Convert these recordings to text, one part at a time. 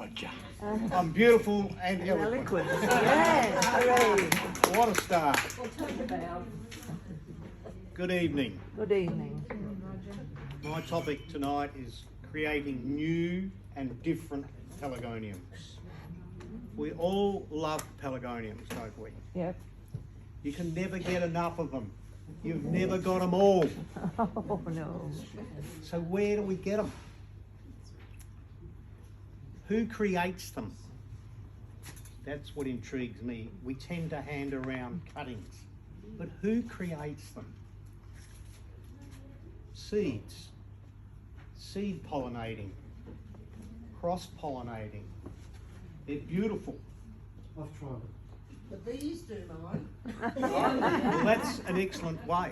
Rodger. I'm beautiful and eloquent. Yeah, hooray. What a start. Good evening. Good evening. My topic tonight is creating new and different pelargoniums. We all love pelargoniums, don't we? Yep. You can never get enough of them. You've never got them all. Oh no. So where do we get them? Who creates them? That's what intrigues me. We tend to hand around cuttings, but who creates them? Seeds, seed pollinating, cross pollinating. They're beautiful. I've tried it. The bees do mine. Well, that's an excellent way.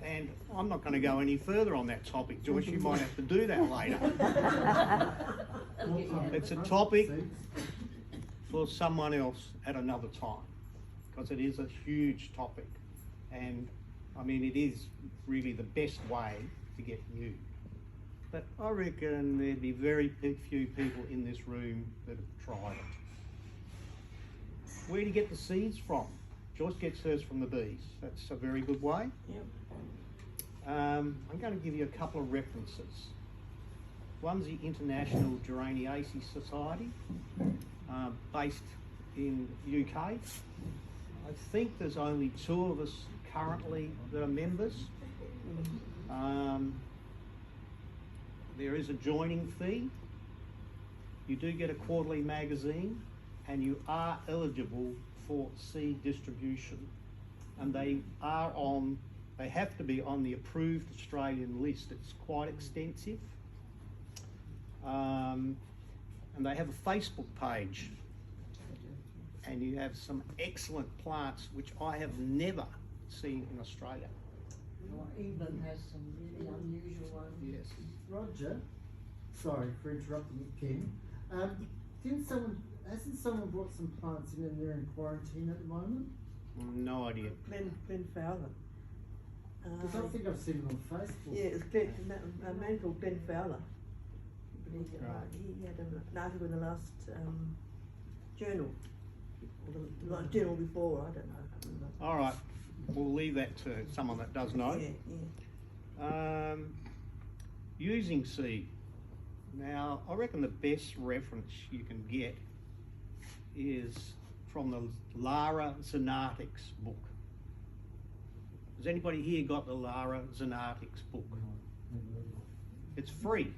And I'm not going to go any further on that topic, Joyce. You might have to do that later. It's a topic for someone else at another time, because it is a huge topic. And I mean, it is really the best way to get new. But I reckon there'd be very few people in this room that have tried it. Where do you get the seeds from? Joyce gets hers from the bees. That's a very good way. Yep. I'm going to give you a couple of references. One's the International Geraniaceae Society, based in UK. I think there's only 2 of us currently that are members. There is a joining fee. You do get a quarterly magazine, and you are eligible for seed distribution. And they have to be on the approved Australian list. It's quite extensive. And they have a Facebook page. And you have some excellent plants which I have never seen in Australia. Well, England has some really unusual ones. Yes. Rodger, sorry for interrupting you, Ken. Hasn't someone brought some plants in and they're in quarantine at the moment? No idea. Ben Fowler. Because I think I've seen it on Facebook. Yeah, it's a man called Ben Fowler. But he had an article in the last journal, or the journal before, I don't know. I can't remember. All right, we'll leave that to someone that does know. Yeah. Using seed. Now, I reckon the best reference you can get is from the Lara Zanartics book. Has anybody here got the Lara Zanartics book? It's free.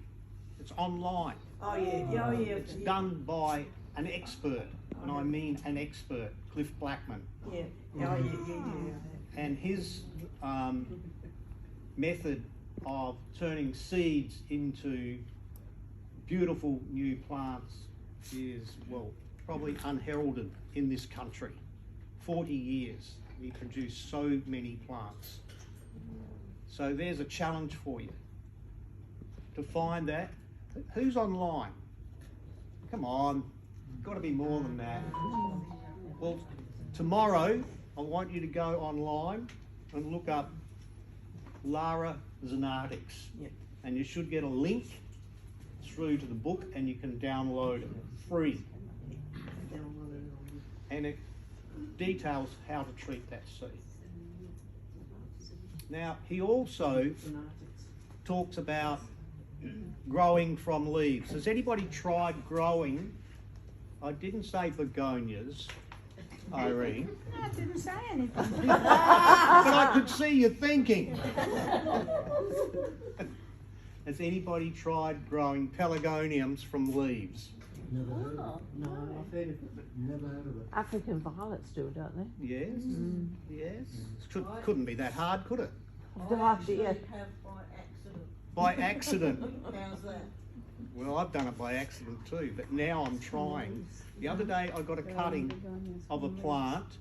It's online. Oh yeah, oh yeah. It's done by an expert, and I mean an expert, Cliff Blackman. Yeah, oh yeah. And his method of turning seeds into beautiful new plants is, well, probably unheralded in this country. 40 years we produce so many plants. So there's a challenge for you to find that. Who's online? Come on, got to be more than that. Well, tomorrow I want you to go online and look up Lara Zanartics. Yep. And you should get a link through to the book, and you can download it free. And it details how to treat that seed. Now, he also talks about growing from leaves. Has anybody tried growing? I didn't say begonias, Irene. No, I didn't say anything. But I could see you thinking. Has anybody tried growing pelargoniums from leaves? Never heard of it. No, I've heard of it, but never heard of it. African violets do, don't they? Yes, yes. Couldn't be that hard, could it? The I last actually year. have by accident. By accident. How's that? Well, I've done it by accident too, but now I'm trying. The other day I got a cutting of a plant.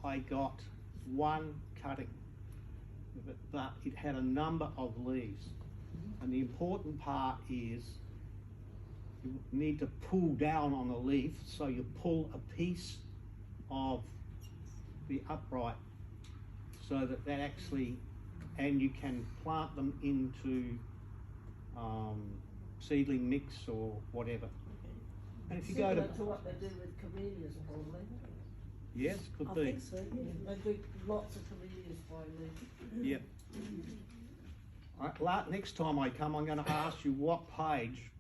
I got one cutting, but it had a number of leaves. And the important part is you need to pull down on the leaf, so you pull a piece of the upright so that actually, and you can plant them into seedling mix or whatever. And if you go Similar to, to what they do with camellias, probably. yes, could I be. think so, yeah. They do lots of camellias by me. Yep. Next time I come, I'm going to ask you what page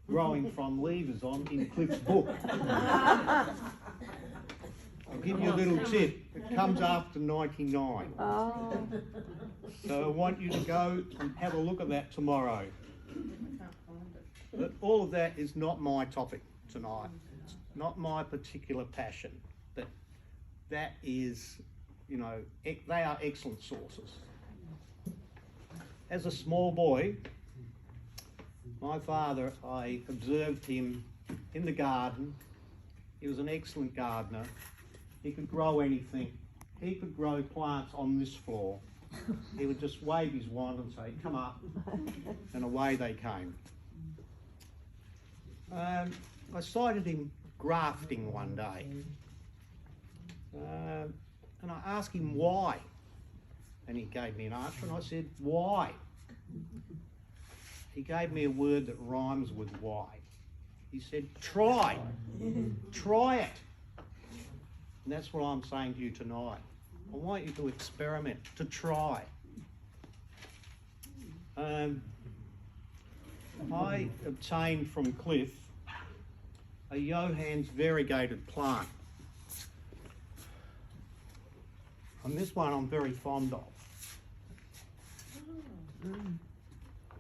growing from levers on in Cliff's book. I'll give you a little tip. It comes after 99. Oh, So I want you to go and have a look at that tomorrow. I can't find it. But all of that is not my topic tonight. It's not my particular passion. But that is, you know, they are excellent sources. As a small boy, my father, I observed him in the garden. He was an excellent gardener. He could grow anything. He could grow plants on this floor. He would just wave his wand and say, "Come up," and away they came. I sighted him grafting one day, and I asked him why, and he gave me an answer, and I said, "Why?" He gave me a word that rhymes with why. He said, "Try, try it." And that's what I'm saying to you tonight. I want you to experiment, to try. I obtained from Cliff a Johann's variegated plant. And this one I'm very fond of.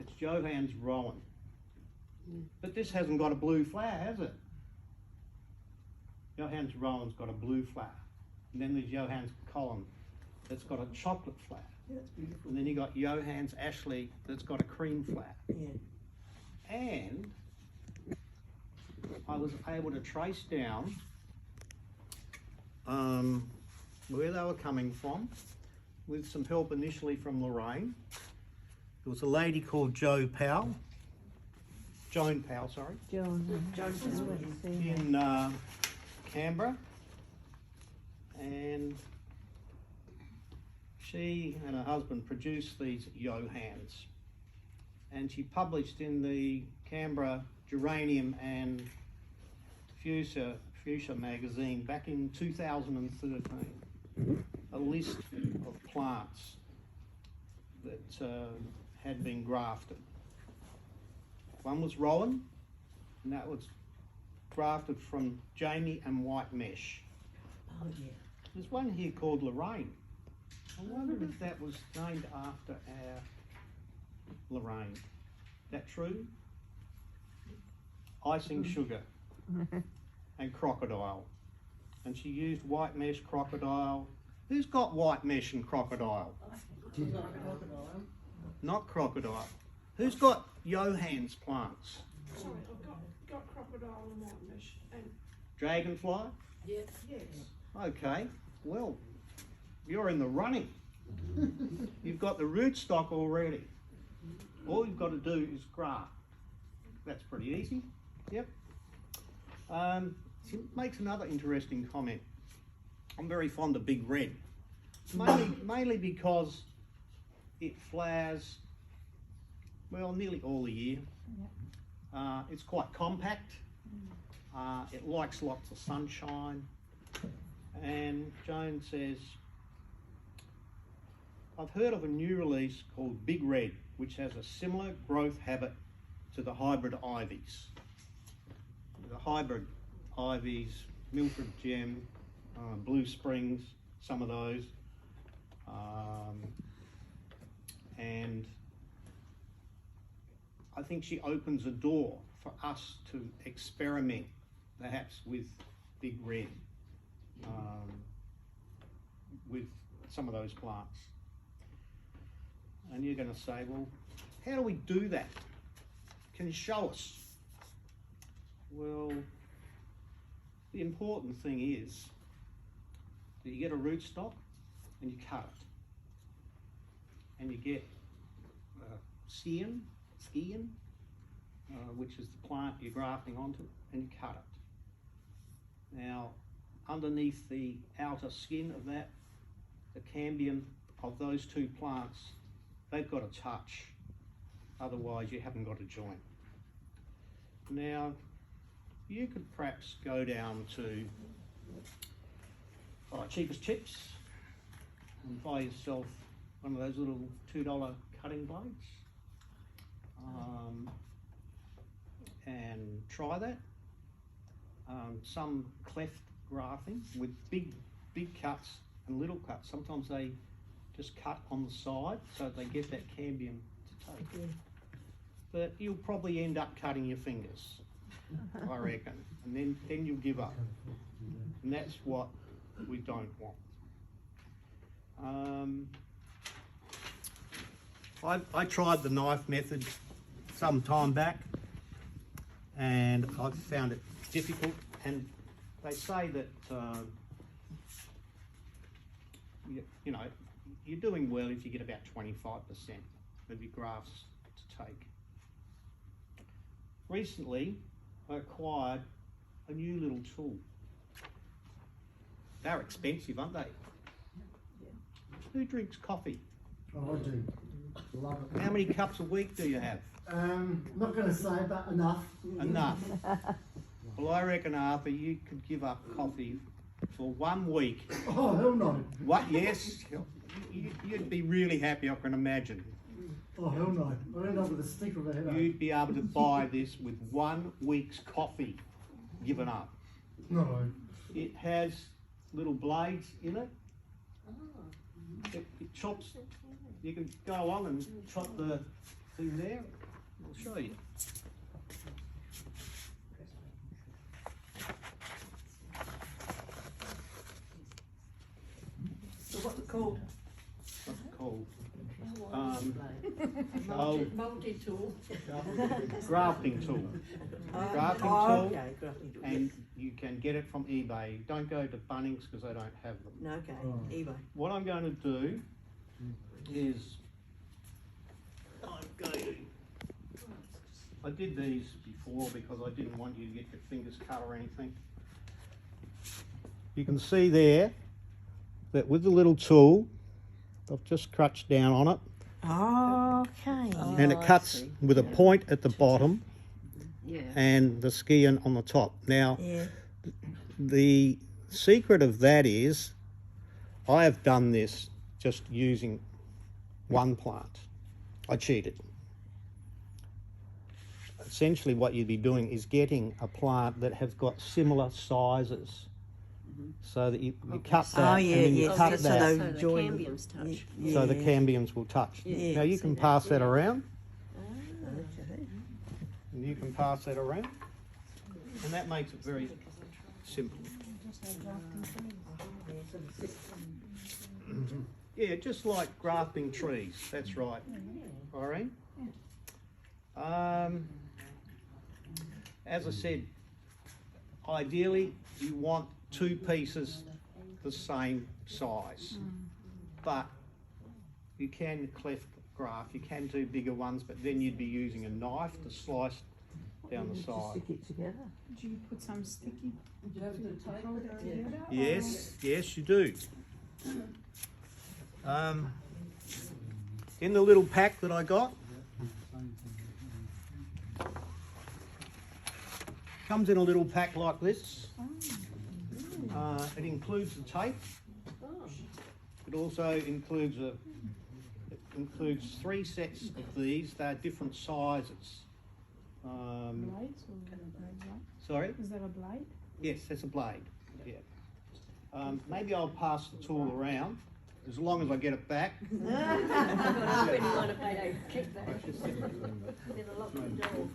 It's Johann's Rowan. But this hasn't got a blue flower, has it? Johann's Rowan's got a blue flower. And then there's Johann's Column that's got a chocolate flower. Yeah, that's beautiful. And then you got Johann's Ashley that's got a cream flower. Yeah. And I was able to trace down where they were coming from with some help initially from Lorraine. There was a lady called Joan Powell, Joan. in Canberra, and she and her husband produced these Johann's, and she published in the Canberra Geranium and Fuchsia magazine back in 2013 a list of plants that had been grafted. One was Rowan, and that was grafted from Jamie and White Mesh. Oh, yeah. There's one here called Lorraine. I wonder if that was named after our Lorraine. That true? Icing sugar and crocodile. And she used white mesh, crocodile. Who's got white mesh and crocodile? Not crocodile. Who's got Johann's plants? Sorry, I've got crocodile and white mesh and Dragonfly? Yes. yes. Okay, well, you're in the running. You've got the rootstock already. All you've got to do is graft. That's pretty easy. Yep. She makes another interesting comment. I'm very fond of Big Red, mainly because it flowers, well, nearly all the year. It's quite compact. It likes lots of sunshine. And Joan says, I've heard of a new release called Big Red, which has a similar growth habit to the hybrid ivies. The hybrid ivies, Milford Gem, Blue Springs, some of those. And I think she opens a door for us to experiment perhaps with Big Red, with some of those plants. And you're going to say, well, how do we do that? Can you show us? Well, the important thing is that you get a rootstock and you cut it. And you get scion, which is the plant you're grafting onto, and you cut it. Now, underneath the outer skin of that, the cambium of those two plants, they've got to touch. Otherwise, you haven't got a joint. Now, you could perhaps go down to Cheapest Chips and buy yourself one of those little $2 cutting blades and try that. Some cleft grafting with big cuts and little cuts. Sometimes they just cut on the side so they get that cambium to take. But you'll probably end up cutting your fingers, I reckon, and then you'll give up. And that's what we don't want. I tried the knife method some time back and I found it difficult, and they say that you know, you're doing well if you get about 25% of your grafts to take. Recently I acquired a new little tool. They're expensive, aren't they? Who drinks coffee? Oh, I do. Love it. How many cups a week do you have? Not going to say, but enough. Enough. Well, I reckon, Arthur, you could give up coffee for 1 week. Oh, hell no. What? Yes? You'd be really happy, I can imagine. Oh, hell no. I end up with a stick of a headache. You'd be able to buy this with 1 week's coffee given up. No. It has little blades in it. It chops. You can go along and chop the thing there. I'll show you. So what's it called? What's it called? Multi-tool. Grafting tool. Grafting tool. Okay, grafting tool. And you can get it from eBay. Don't go to Bunnings because they don't have them. No, okay, Oh. eBay. What I'm going to do is I did these before because I didn't want you to get your fingers cut or anything. You can see there that with the little tool, I've just crunched down on it, Okay. and it cuts with a point at the bottom Yeah. and the skin on the top. Now, Yeah. the secret of that is I have done this just using one plant. I cheated. Essentially what you'd be doing is getting a plant that has got similar sizes so that you cut that and then you cut So that they So the join. cambiums touch. so the cambiums will touch. Yeah. Now you can pass that around, Okay. and you can pass that around, and that makes it very simple. Yeah, just like grafting trees, that's right. Irene? As I said, ideally you want 2 pieces the same size, but you can cleft graft, you can do bigger ones, but then you'd be using a knife to slice down the side. Stick it together. Do you put some sticky? Do you have to take it together? Yes, yes you do. In the little pack that I got, comes in a little pack like this. It includes the tape. It also includes 3 sets of these. They're different sizes. Blades or blades, right? Sorry? Is that a blade? Yes, that's a blade. Yeah. Maybe I'll pass the tool around as long as I get it back. I really want to pay a kickback. There's a lot to do.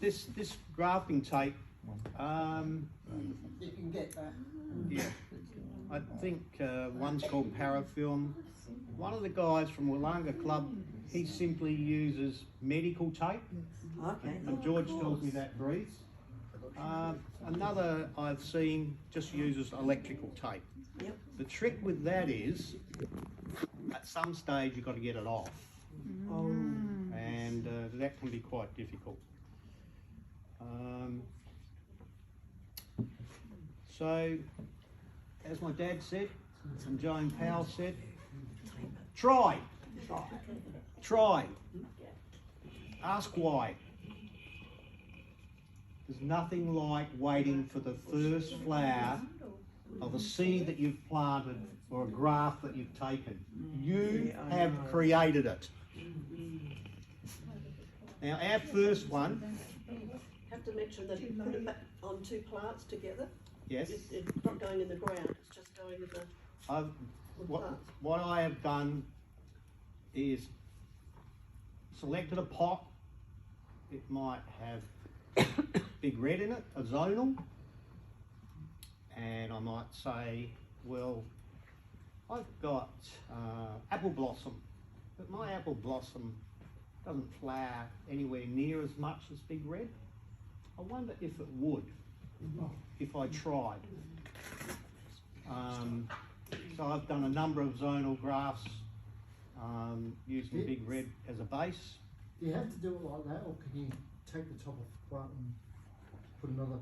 This grafting tape. You can get that. Yeah, I think one's called parafilm. One of the guys from Wollonga Club, he simply uses medical tape, Okay. and George tells me that breathes. Another I've seen just uses electrical tape. Yep. The trick with that is, at some stage you've got to get it off, Oh. and that can be quite difficult. So, as my dad said, and Joan Powell said, try. Try. Ask why. There's nothing like waiting for the first flower of a seed that you've planted or a graft that you've taken. You Yeah, I have know. created it. Now our first one, Have to mention that you put it back on two plants together. yes, It's not going in the ground, it's just going in the what I have done is selected a pot. It might have big red in it, a zonal, and I might say, well, I've got apple blossom, but my apple blossom doesn't flower anywhere near as much as big red. I wonder if it would, if I tried. So I've done a number of zonal grafts using big red as a base. Do you have to do it like that, or can you take the top off the plant and put another?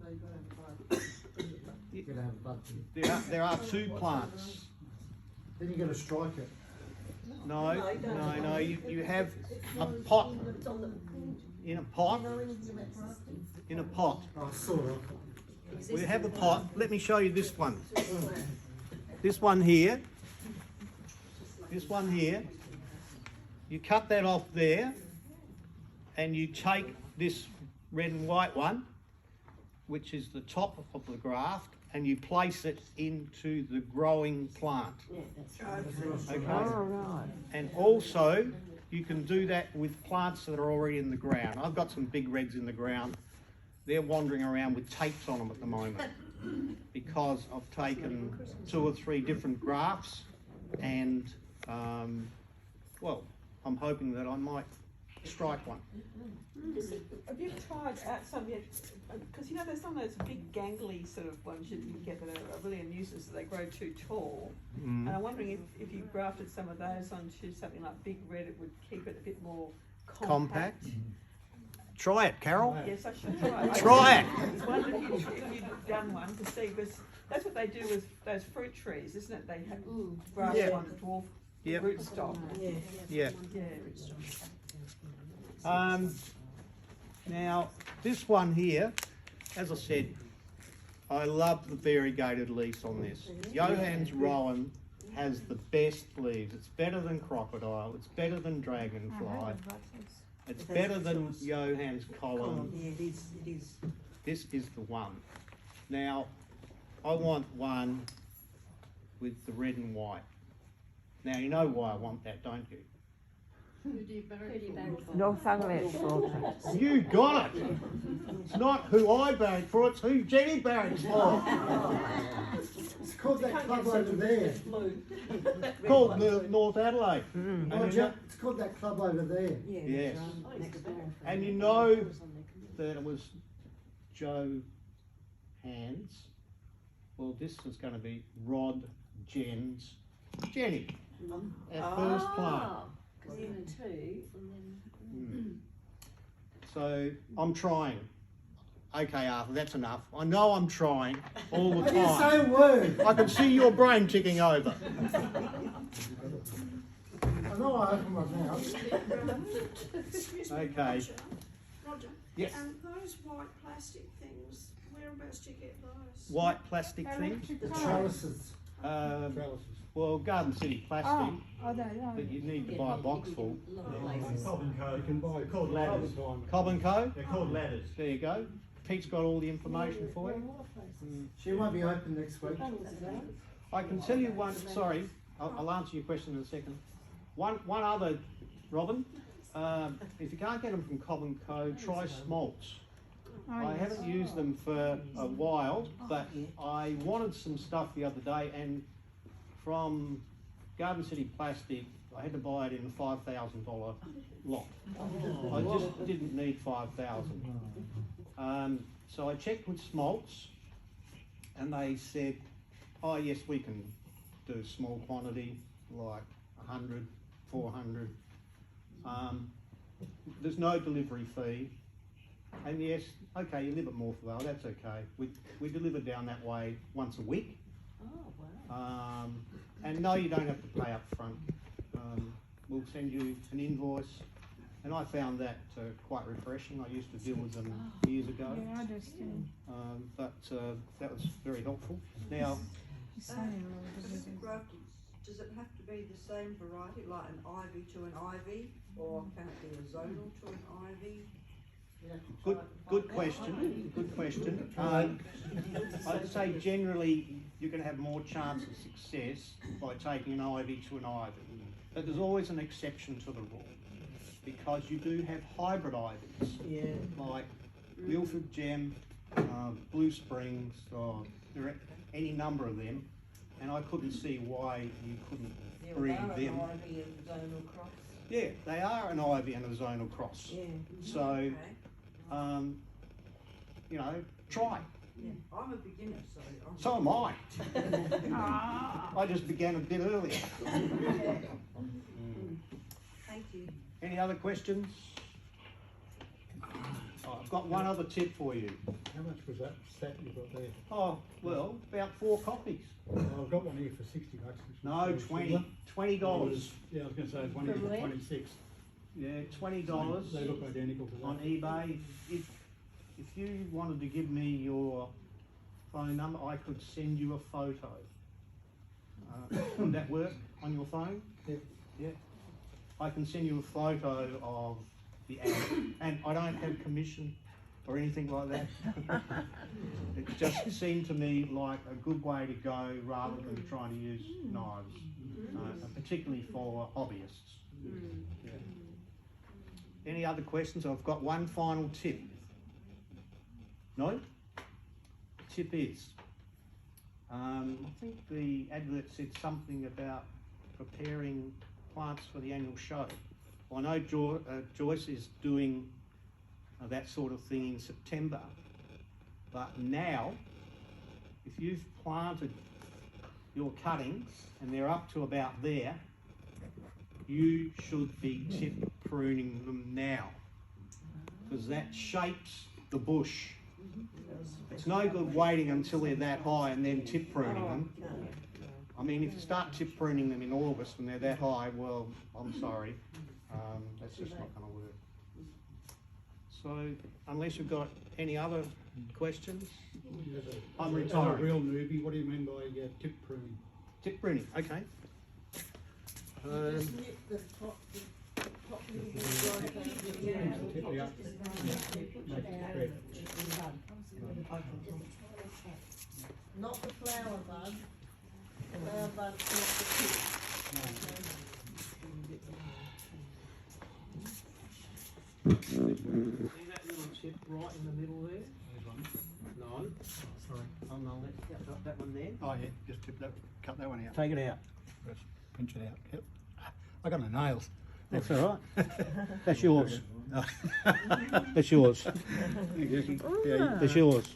No, you gotta have you gotta have a bud. There are two plants. Then you gotta strike it. No, No, you don't. no, you have a pot, in a pot, in a pot. Oh, sort of. We have a pot, let me show you this one. This one here, you cut that off there and you take this red and white one, which is the top of the graft, and you place it into the growing plant. Okay? And also, you can do that with plants that are already in the ground. I've got some big reds in the ground. They're wandering around with tapes on them at the moment because I've taken 2 or 3 different grafts and, well, I'm hoping that I might strike one. Have you tried out some yet? Because you know there's some of those big gangly sort of ones you can get that are really a nuisance that they grow too tall. And I'm wondering if you grafted some of those onto something like big red, it would keep it a bit more compact. Try it, Carol. Yes, I should try it. Try it. I was wondering if you'd done one to see, because that's what they do with those fruit trees, isn't it? They have graft Yeah. one dwarf Yep. rootstock. Yeah. Yeah. Now, this one here, as I said, I love the variegated leaves on this. Johann's Rowan has the best leaves. It's better than crocodile. It's better than dragonfly. It's better than Johann's column. Yeah, it is. This is the one. Now, I want one with the red and white. Now, you know why I want that, don't you? North Adelaide Slaughter. You got it! It's not who I barrack for, it's who Jenny barracks for. It's called that club over there. Called North Adelaide. Roger, it's called that club over there. Yes. And you know that it was Joe Hands. Well, this is going to be Rod Jen's Jenny. Our first plant. So I'm trying. Okay, Arthur, that's enough. I know I'm trying all the I didn't say a time. word. I can see your brain ticking over. I know I opened my mouth. Okay. Roger. Yes. And those white plastic things, whereabouts do you get those? White plastic things. The trellises. Well, Garden City plastic, Oh, no. but you need to buy a box full. Cobb and Co. You can buy. They're called ladders. Cobb and Co. They're called ladders. There you go. Pete's got all the information for you. She won't be open next week. I can tell you one. Sorry, I'll answer your question in a second. One other, Robin. If you can't get them from Cobb and Co, try Smoltz. I haven't used them for a while, but I wanted some stuff the other day, and from Garden City Plastic, I had to buy it in a $5,000 lot. I just didn't need 5,000. So I checked with Smoltz, and they said, oh yes, we can do small quantity, like 100, 400. There's no delivery fee. And yes, okay, you live at Morphevale, that's okay. We deliver down that way once a week. And no, you don't have to pay up front. We'll send you an invoice And I found that quite refreshing. I used to deal with them years ago. Yeah, I just do. But that was very helpful. Now, This graft, does it have to be the same variety, like an ivy to an ivy, or can it be a zonal to an ivy? good question. Good question. I'd say generally you're going to have more chance of success by taking an ivy to an ivy, but there's always an exception to the rule because you do have hybrid ivies, like Milford Gem, Blue Springs, or there are any number of them, and I couldn't see why you couldn't breed them. Ivy and zonal cross. Yeah, they are an ivy and a zonal cross. Yeah. So, you know, try. Yeah, I'm a beginner, so. So am I. I just began a bit earlier. Thank you. Any other questions? Oh, I've got one other tip for you. How much was that set you got there? Oh, well, about 4 copies. I've got one here for $60. No, $20. $20. Yeah, I was going to say 20 From to where? 26. Yeah, $20 They look identical to that. on eBay. If you wanted to give me your phone number, I could send you a photo. Would that work on your phone? Yeah. Yeah. I can send you a photo of the ad, and I don't have commission or anything like that. It just seemed to me like a good way to go rather than trying to use knives, particularly for hobbyists. Yeah. Any other questions? I've got one final tip. No? Tip is, I think the advert said something about preparing plants for the annual show. Well, I know Joyce is doing that sort of thing in September, but now, if you've planted your cuttings and they're up to about there, you should be tip pruning them now, because that shapes the bush. It's no good waiting until they're that high and then tip pruning them. I mean, if you start tip pruning them in August when they're that high, well, I'm sorry, that's just not going to work. So, unless you've got any other questions, I'm As a retiring. real newbie, what do you mean by tip pruning? Tip pruning, okay. Just nip the top leaves right down to the end. Tip the up, make it red. Not the flower bud. Flower bud's not the tip. See that little tip right in the middle there? No. Sorry. Oh no, that one there. Oh yeah, just tip that, cut that one out. Take it out. Just pinch it out. Yep. I got no nails. That's all right. That's yours. That's yours. Yeah, That's yours.